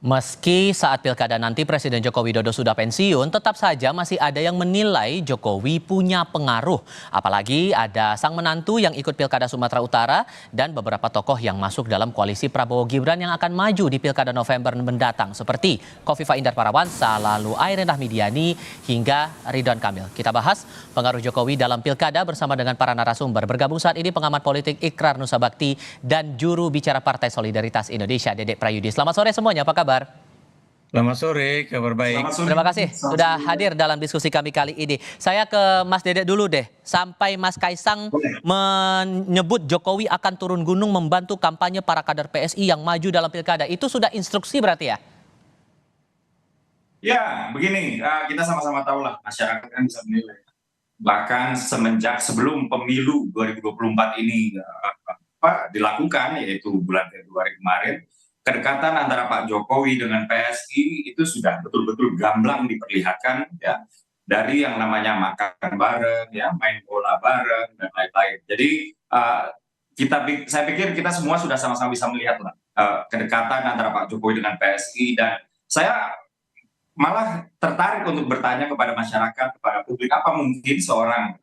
Meski saat pilkada nanti Presiden Joko Widodo sudah pensiun, tetap saja masih ada yang menilai Jokowi punya pengaruh. Apalagi ada sang menantu yang ikut pilkada Sumatera Utara dan beberapa tokoh yang masuk dalam koalisi Prabowo Gibran yang akan maju di pilkada November mendatang. Seperti Kofifa Indar Parawansa, lalu Airin Rahmidiani, hingga Ridwan Kamil. Kita bahas pengaruh Jokowi dalam pilkada bersama dengan para narasumber. Bergabung saat ini pengamat politik Ikrar Nusabakti dan juru bicara Partai Solidaritas Indonesia, Dedek Prayudi. Selamat sore semuanya, apa kabar? Selamat sore, kabar baik. Terima kasih sudah hadir dalam diskusi kami kali ini. Saya ke Mas Dedek dulu deh. Sampai Mas Kaisang menyebut Jokowi akan turun gunung membantu kampanye para kader PSI yang maju dalam pilkada. Itu sudah instruksi berarti ya? Ya, begini, kita sama-sama tahu lah, masyarakat kan bisa menilai. Bahkan semenjak sebelum pemilu 2024 ini dilakukan, yaitu bulan Februari kemarin, kedekatan antara Pak Jokowi dengan PSI itu sudah betul-betul gamblang diperlihatkan, ya, dari yang namanya makan bareng, ya, main bola bareng dan lain-lain. Jadi saya pikir kita semua sudah sama-sama bisa melihat lah kedekatan antara Pak Jokowi dengan PSI, dan saya malah tertarik untuk bertanya kepada masyarakat, kepada publik, apa mungkin seorang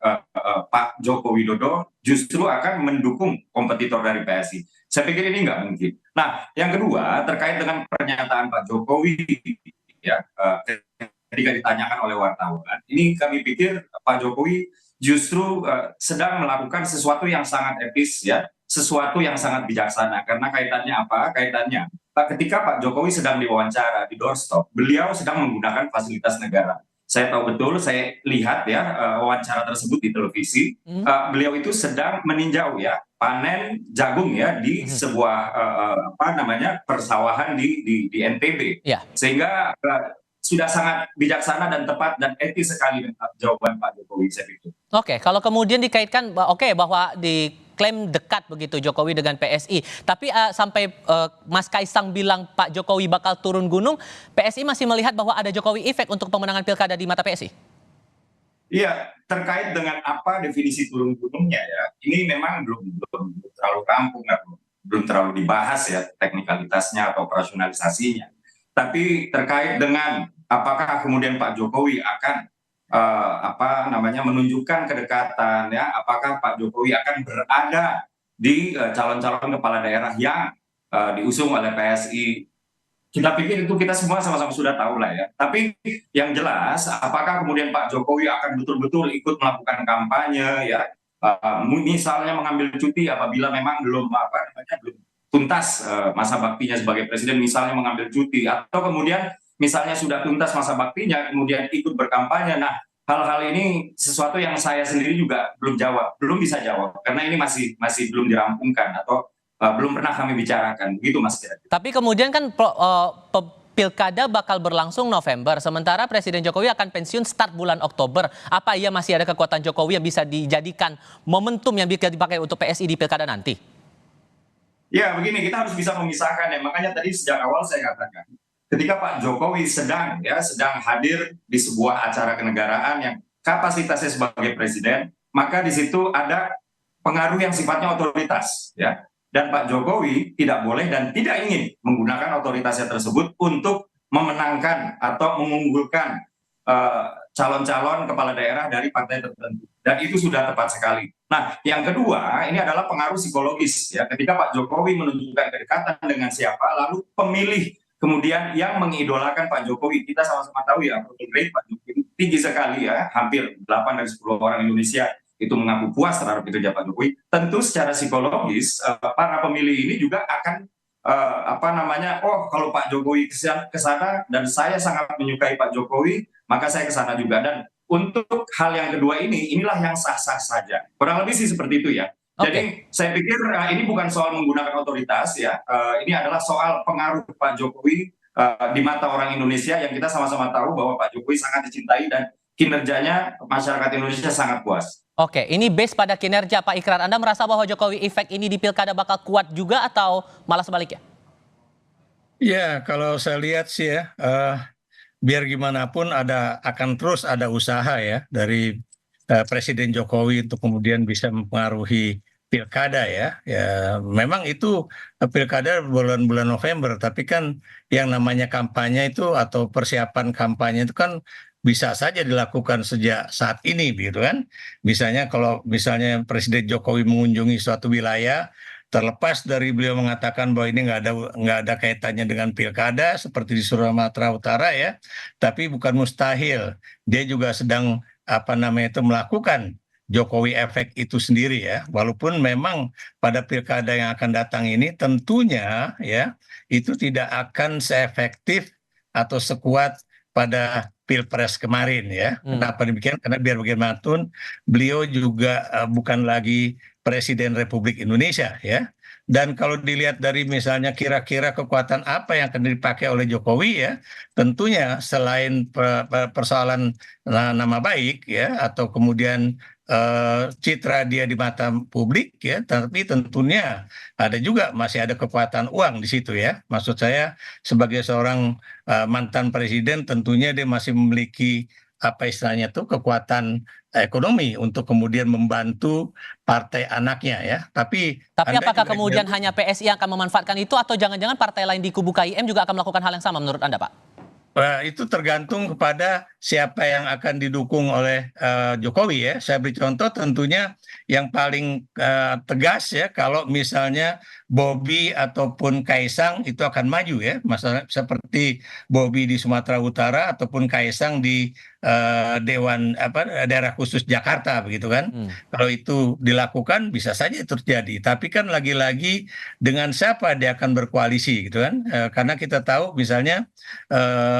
Pak Joko Widodo justru akan mendukung kompetitor dari PSI? Saya pikir ini nggak mungkin. Nah, yang kedua terkait dengan pernyataan Pak Jokowi, ya, ketika ditanyakan oleh wartawan, ini kami pikir Pak Jokowi justru sedang melakukan sesuatu yang sangat etis, ya, sesuatu yang sangat bijaksana. Karena kaitannya apa? Kaitannya ketika Pak Jokowi sedang diwawancara di doorstop, beliau sedang menggunakan fasilitas negara. Saya tahu betul, saya lihat ya wawancara tersebut di televisi. Beliau itu sedang meninjau, ya, panen jagung, ya, di sebuah persawahan di NTB. Ya. Sehingga sudah sangat bijaksana dan tepat dan etis sekali jawaban Pak Jokowi, saya pikir. Oke, kalau kemudian dikaitkan bahwa diklaim dekat begitu Jokowi dengan PSI, tapi sampai Mas Kaisang bilang Pak Jokowi bakal turun gunung, PSI masih melihat bahwa ada Jokowi efek untuk pemenangan pilkada di mata PSI? Iya, terkait dengan apa definisi turun gunungnya, ya, ini memang belum terlalu rampung, belum terlalu dibahas, ya, teknikalitasnya atau operasionalisasinya. Tapi terkait dengan apakah kemudian Pak Jokowi akan menunjukkan kedekatan, ya, apakah Pak Jokowi akan berada di calon-calon kepala daerah yang diusung oleh PSI, kita pikir itu kita semua sama-sama sudah tahu lah, ya. Tapi yang jelas, apakah kemudian Pak Jokowi akan betul-betul ikut melakukan kampanye, ya, misalnya mengambil cuti apabila memang belum tuntas masa baktinya sebagai presiden, misalnya mengambil cuti, atau kemudian misalnya sudah tuntas masa baktinya kemudian ikut berkampanye. Nah, hal-hal ini sesuatu yang saya sendiri juga belum bisa jawab, karena ini masih belum dirampungkan atau belum pernah kami bicarakan, begitu Mas. Tapi kemudian kan pilkada bakal berlangsung November, sementara Presiden Jokowi akan pensiun start bulan Oktober. Apa iya masih ada kekuatan Jokowi yang bisa dijadikan momentum yang bisa dipakai untuk PSI di pilkada nanti? Ya, begini, kita harus bisa memisahkan, ya. Makanya tadi sejak awal saya katakan, ketika Pak Jokowi sedang hadir di sebuah acara kenegaraan yang kapasitasnya sebagai presiden, maka di situ ada pengaruh yang sifatnya otoritas, ya. Dan Pak Jokowi tidak boleh dan tidak ingin menggunakan otoritasnya tersebut untuk memenangkan atau mengunggulkan calon-calon kepala daerah dari partai tertentu. Dan itu sudah tepat sekali. Nah, yang kedua, ini adalah pengaruh psikologis, ya. Ketika Pak Jokowi menunjukkan kedekatan dengan siapa, lalu pemilih kemudian yang mengidolakan Pak Jokowi, kita sama-sama tahu, ya, approval rate Pak Jokowi tinggi sekali, ya, hampir 8 dari 10 orang Indonesia itu mengaku puas terhadap kinerja Pak Jokowi. Tentu secara psikologis para pemilih ini juga akan kalau Pak Jokowi ke sana dan saya sangat menyukai Pak Jokowi, maka saya ke sana juga. Dan untuk hal yang kedua inilah yang sah-sah saja. Kurang lebih sih seperti itu, ya. Jadi saya pikir ini bukan soal menggunakan otoritas, ya. Ini adalah soal pengaruh Pak Jokowi di mata orang Indonesia yang kita sama-sama tahu bahwa Pak Jokowi sangat dicintai dan kinerjanya masyarakat Indonesia sangat puas. Oke, ini base pada kinerja, Pak Ikrar. Anda merasa bahwa Jokowi efek ini di pilkada bakal kuat juga atau malah sebaliknya? Ya, kalau saya lihat sih, ya, biar gimana pun akan terus ada usaha, ya, dari Presiden Jokowi untuk kemudian bisa mempengaruhi pilkada ya memang itu pilkada bulan-bulan November, tapi kan yang namanya kampanye itu atau persiapan kampanye itu kan bisa saja dilakukan sejak saat ini, gitu kan. Misalnya kalau misalnya Presiden Jokowi mengunjungi suatu wilayah, terlepas dari beliau mengatakan bahwa ini nggak ada kaitannya dengan pilkada seperti di Sumatera Utara ya, tapi bukan mustahil dia juga sedang apa namanya itu melakukan Jokowi efek itu sendiri ya. Walaupun memang pada pilkada yang akan datang ini tentunya ya itu tidak akan seefektif atau sekuat pada Pilpres kemarin ya. Hmm. Kenapa demikian? Karena biar bagaimanapun beliau juga bukan lagi Presiden Republik Indonesia ya. Dan kalau dilihat dari misalnya kira-kira kekuatan apa yang akan dipakai oleh Jokowi ya, tentunya selain persoalan nama baik ya atau kemudian citra dia di mata publik ya, tapi tentunya ada juga masih ada kekuatan uang di situ ya. Maksud saya sebagai seorang mantan presiden tentunya dia masih memiliki apa istilahnya tuh kekuatan ekonomi untuk kemudian membantu partai anaknya ya. Tapi Tapi Anda apakah juga kemudian hanya PSI yang akan memanfaatkan itu atau jangan-jangan partai lain di kubu KIM juga akan melakukan hal yang sama menurut Anda, Pak? Itu tergantung kepada siapa yang akan didukung oleh Jokowi ya. Saya beri contoh tentunya yang paling tegas ya kalau misalnya Bobi ataupun Kaisang itu akan maju ya. Masalah seperti Bobi di Sumatera Utara ataupun Kaisang di Dewan apa daerah khusus Jakarta begitu kan. Hmm. Kalau itu dilakukan bisa saja itu terjadi. Tapi kan lagi-lagi dengan siapa dia akan berkoalisi gitu kan. Karena kita tahu misalnya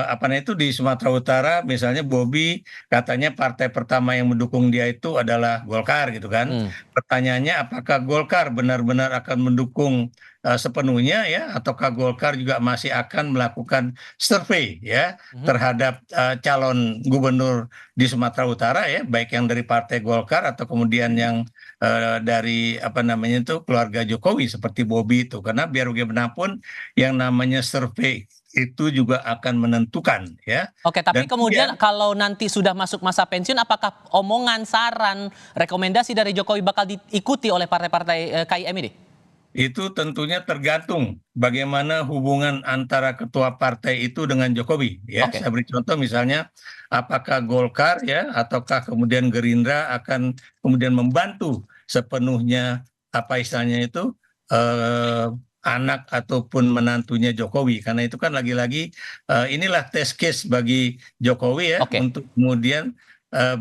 apa namanya itu di Sumatera Utara misalnya Bobi katanya partai pertama yang mendukung dia itu adalah Golkar gitu kan. Hmm. Pertanyaannya apakah Golkar benar-benar akan mendukung sepenuhnya ya ataukah Golkar juga masih akan melakukan survei ya terhadap calon gubernur di Sumatera Utara ya baik yang dari partai Golkar atau kemudian yang dari apa namanya itu keluarga Jokowi seperti Bobi itu karena biar bagaimanapun yang namanya survei itu juga akan menentukan ya. Oke, tapi Dan kemudian kemudian kalau nanti sudah masuk masa pensiun, apakah omongan, saran, rekomendasi dari Jokowi bakal diikuti oleh partai-partai KIM ini? itu tentunya tergantung bagaimana hubungan antara ketua partai itu dengan Jokowi ya. Oke. Saya beri contoh misalnya apakah Golkar ya ataukah kemudian Gerindra akan kemudian membantu sepenuhnya apa istilahnya itu eh, anak ataupun menantunya Jokowi karena itu kan lagi-lagi inilah test case bagi Jokowi ya Oke. untuk kemudian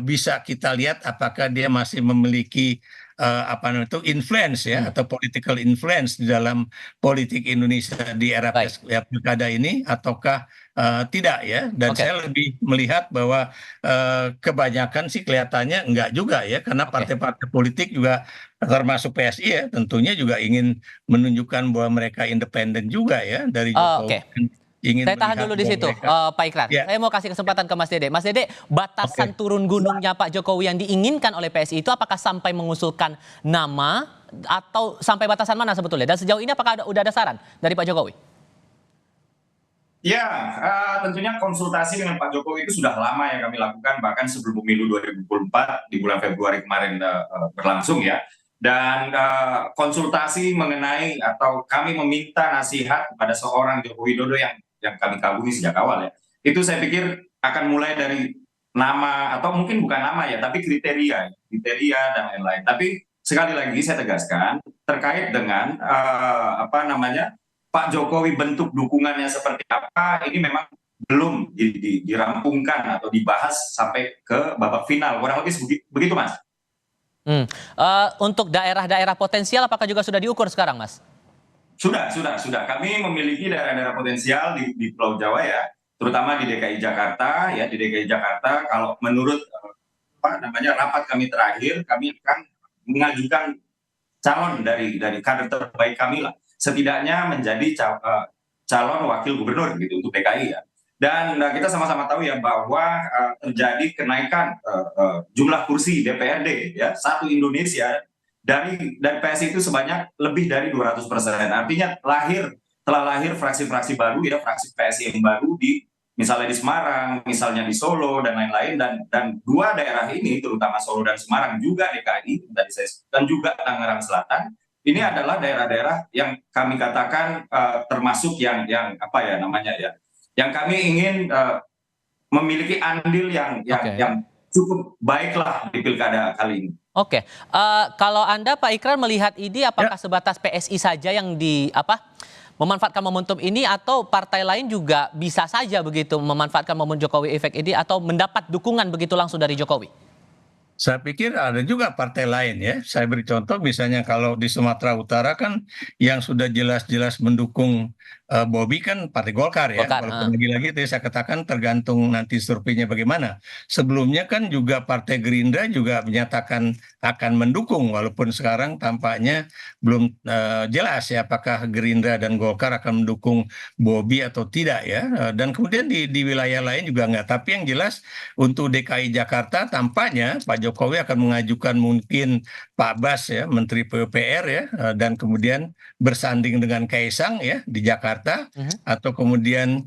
bisa kita lihat apakah dia masih memiliki apa namanya itu influence ya atau political influence di dalam politik Indonesia di era Baik. pilkada ini ataukah tidak ya dan Oke. saya lebih melihat bahwa kebanyakan sih kelihatannya enggak juga ya karena Oke. partai-partai politik juga termasuk PSI ya tentunya juga ingin menunjukkan bahwa mereka independen juga ya dari Jokowi. Oke. Ingin Saya tahan melihat dulu di bahwa situ, mereka Pak Ikrar. ya Saya mau kasih kesempatan ke Mas Dede. Mas Dede, batasan oke. turun gunungnya Pak Jokowi yang diinginkan oleh PSI itu apakah sampai mengusulkan nama atau sampai batasan mana sebetulnya? Dan sejauh ini apakah udah ada saran dari Pak Jokowi? Ya, tentunya konsultasi dengan Pak Jokowi itu sudah lama yang kami lakukan, bahkan sebelum pemilu 2024 di bulan Februari kemarin berlangsung ya. Dan konsultasi mengenai atau kami meminta nasihat kepada seorang Joko Widodo yang kami kagumi sejak awal ya. Itu saya pikir akan mulai dari nama atau mungkin bukan nama ya, tapi kriteria dan lain-lain. Tapi sekali lagi saya tegaskan terkait dengan apa namanya Pak Jokowi bentuk dukungannya seperti apa, ini memang belum dirampungkan atau dibahas sampai ke babak final. Kurang lebih begitu, Mas. Untuk daerah-daerah potensial apakah juga sudah diukur sekarang, Mas? Sudah. Kami memiliki daerah-daerah potensial di Pulau Jawa ya, terutama di DKI Jakarta ya. Di DKI Jakarta, kalau menurut apa namanya rapat kami terakhir, kami akan mengajukan calon dari kader terbaik kami lah, setidaknya menjadi calon wakil gubernur gitu untuk DKI ya. Dan kita sama-sama tahu ya bahwa terjadi kenaikan jumlah kursi DPRD ya satu Indonesia dari PSI itu sebanyak lebih dari 200%. Artinya telah lahir fraksi-fraksi baru ya, fraksi PSI yang baru di misalnya di Semarang, misalnya di Solo dan lain-lain, dan dua daerah ini terutama Solo dan Semarang juga DKI tadi saya sebutkan juga Tangerang Selatan ini adalah daerah-daerah yang kami katakan termasuk yang apa ya namanya ya, yang kami ingin memiliki andil yang cukup baiklah di pilkada kali ini. Oke, kalau Anda Pak Ikrar melihat ini apakah sebatas PSI saja yang memanfaatkan momentum ini atau partai lain juga bisa saja begitu memanfaatkan momen Jokowi Effect ini atau mendapat dukungan begitu langsung dari Jokowi? Saya pikir ada juga partai lain ya. Saya beri contoh misalnya kalau di Sumatera Utara kan yang sudah jelas-jelas mendukung Bobi kan Partai Golkar ya. Golkar, Walaupun lagi-lagi tadi saya katakan tergantung nanti surveinya bagaimana. Sebelumnya kan juga Partai Gerindra juga menyatakan akan mendukung walaupun sekarang tampaknya belum jelas ya apakah Gerindra dan Golkar akan mendukung Bobi atau tidak ya. Dan kemudian di wilayah lain juga enggak. Tapi yang jelas untuk DKI Jakarta tampaknya Pak Jokowi akan mengajukan mungkin Pak Bas ya, Menteri PUPR ya, dan kemudian bersanding dengan Kaisang ya di Jakarta, atau kemudian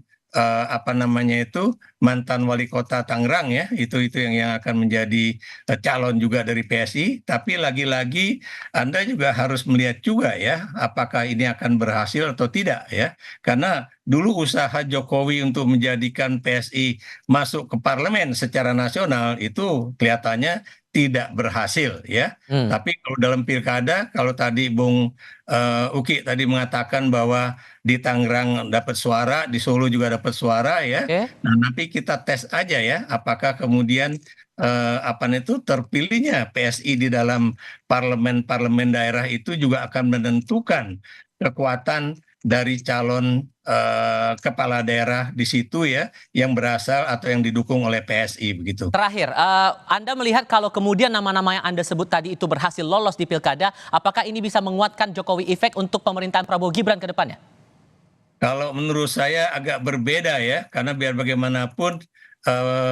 apa namanya itu mantan wali kota Tangerang ya, itu yang akan menjadi calon juga dari PSI. Tapi lagi-lagi Anda juga harus melihat juga ya, apakah ini akan berhasil atau tidak ya, karena dulu usaha Jokowi untuk menjadikan PSI masuk ke parlemen secara nasional itu kelihatannya tidak berhasil ya. Tapi kalau dalam pilkada, kalau tadi Bung Uki tadi mengatakan bahwa di Tangerang dapat suara, di Solo juga dapat suara ya. Nah nanti kita tes aja ya, apakah kemudian terpilihnya PSI di dalam parlemen daerah itu juga akan menentukan kekuatan dari calon kepala daerah di situ ya, yang berasal atau yang didukung oleh PSI begitu. Terakhir, Anda melihat kalau kemudian nama-nama yang Anda sebut tadi itu berhasil lolos di pilkada, apakah ini bisa menguatkan Jokowi Effect untuk pemerintahan Prabowo Gibran ke depannya? Kalau menurut saya agak berbeda ya, karena biar bagaimanapun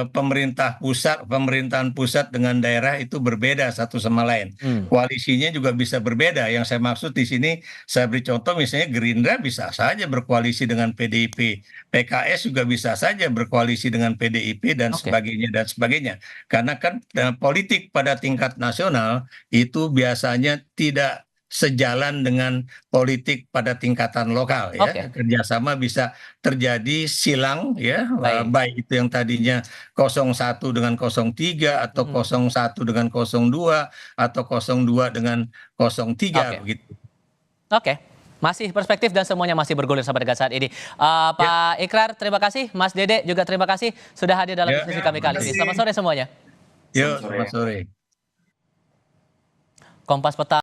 pemerintahan pusat dengan daerah itu berbeda satu sama lain. Koalisinya juga bisa berbeda. Yang saya maksud di sini, saya beri contoh misalnya Gerindra bisa saja berkoalisi dengan PDIP, PKS juga bisa saja berkoalisi dengan PDIP dan sebagainya dan sebagainya. Karena kan politik pada tingkat nasional itu biasanya tidak sejalan dengan politik pada tingkatan lokal ya. Kerjasama bisa terjadi silang ya, baik itu yang tadinya 01 dengan 03 atau 01 dengan 02 atau 02 dengan 03 begitu. Oke. Masih perspektif dan semuanya masih bergulir sampai dengan saat ini. Pak Ikrar, terima kasih. Mas Dede juga terima kasih sudah hadir dalam diskusi kami kali ini. Selamat sore semuanya. Yuk, selamat sore. Kompas Petang.